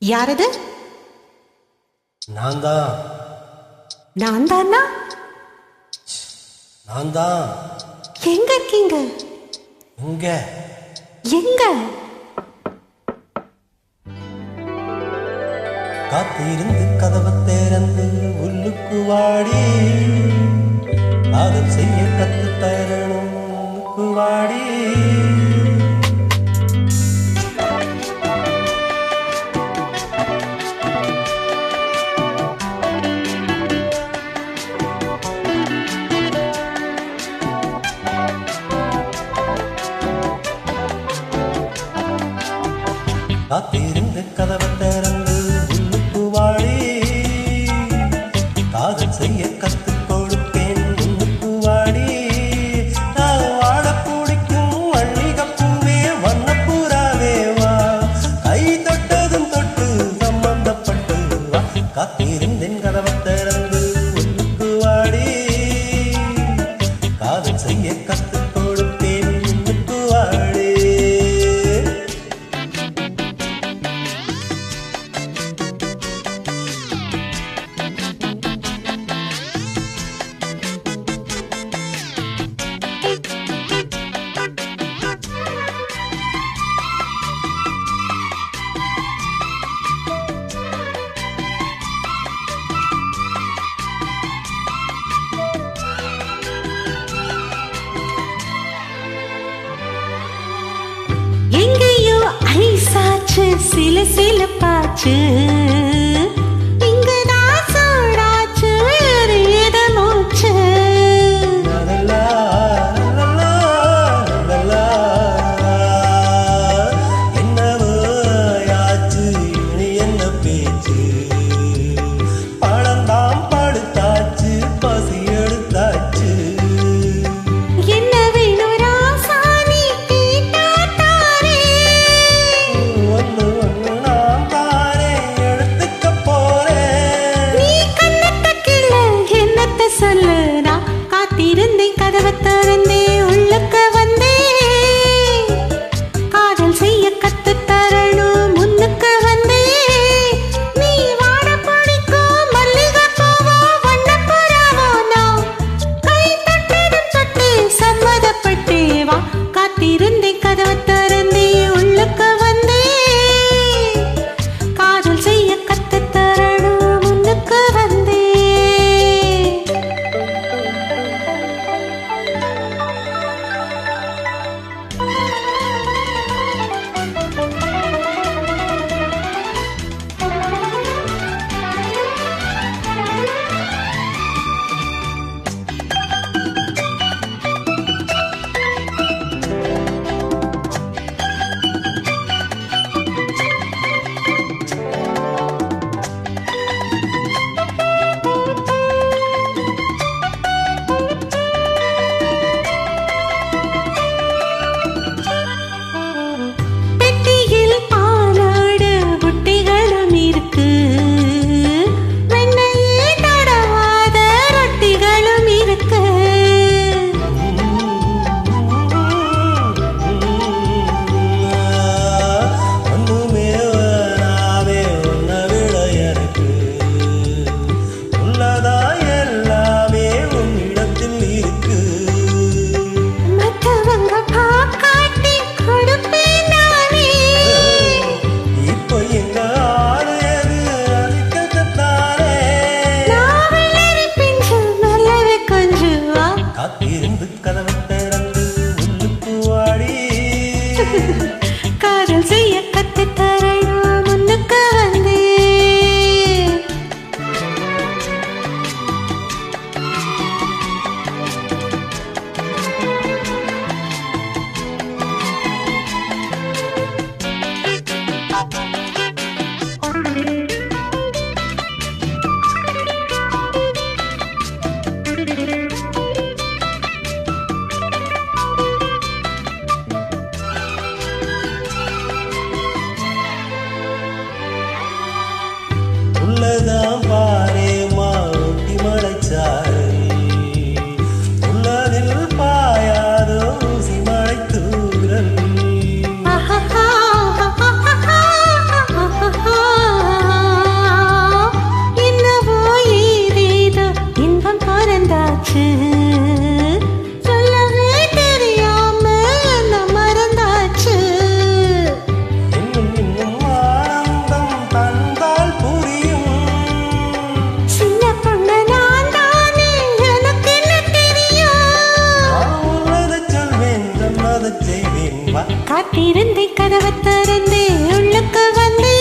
யாரது? நான் தான். நான் தானா? நான் தான். எங்க இருக்கீங்க? எங்க எங்க? காத்திருந்து கதவை திறந்து உள்ளுக்கு வாடி, காதல் செய்ய கத்து தரணும் உள்ளுக்கு வாடி. காத்திருந்து கதவை திறந்து உள்ளுக்கு வாடி, காதல் செய்ய கத்துக் கொடுப்பேன் உள்ளுக்கு வாடி. நான் வாழ பிடிக்கும் மல்லிகைப்பூவே வண்ணப்பூராவே வா, கை தொட்டதும் தொட்டு சம்பந்தப்பட்டு வா. காத்திருந்தேன் கதவை திறந்து உள்ளுக்கு வாடி, காதல் செய்ய கத்துக் கொடுப்பேன் உள்ளுக்கு வாடி. எங்கேயோ ஐசாச்சு, சில சில பாச்சு, இங்கதான் சூடாச்சு, ஏத மூச்சு. என்னவோ யாச்சு இனி என்ன பேச்சு, பழந்தாம் படுத்தாச்சு பசி எடுத்தாச்சு. என்ன வேணும் ராசானி கேட்டா தாரே, ஒன்று ஒன்று நான் தானே எடுத்துக்க போறேன். நீ கண்ணத்த கிள்ள என்னத்த சொல்ல, நான் காத்திருந்தேன் கதவை திறந்தே உள்ளுக்கு வந்தேன், காதல் செய்ய கத்து தரணும் முன்னுக்கு வந்தேன். நீ வாட பிடிக்கும் மல்லிகை பூவோ வண்ணப்புறாவோ, நான் கை தொட்டதும் தொட்டு சம்மதப்பட்டே வா. காத்திருந்தேன் கதவை திறந்தே உள்ளுக்கு வந்தேன், காதல் செய்ய கத்து தரணும் முன்னுக்கு வந்தேன். பெட்டியில் பாலாடு புட்டிகளும் இருக்கு, வெண்ணையே தடவாத ரொட்டிகளும் இருக்கு. ஒண்ணுமே வராவே உன்னை விட எனக்கு உள்ளதா எல்லாமே உன்னிடத்தில் இருக்கு. மத்தவங்க பாக்காட்டி கொடுப்பேன் நானே, இப்போ எங்க ஆளு எது அதுக்கத்தானே. நான் வெள்ளரி பிஞ்சு நல்லவே கொஞ்சம் வா. காத்திருந்து கதவை திறந்து உள்ளுக்கு வாடி, காதல் செய்ய கத்து தரணும் முன்னுக்கு வந்தேன். காத்திருந்தே கதவை திறந்தே உள்ளுக்கு வந்தே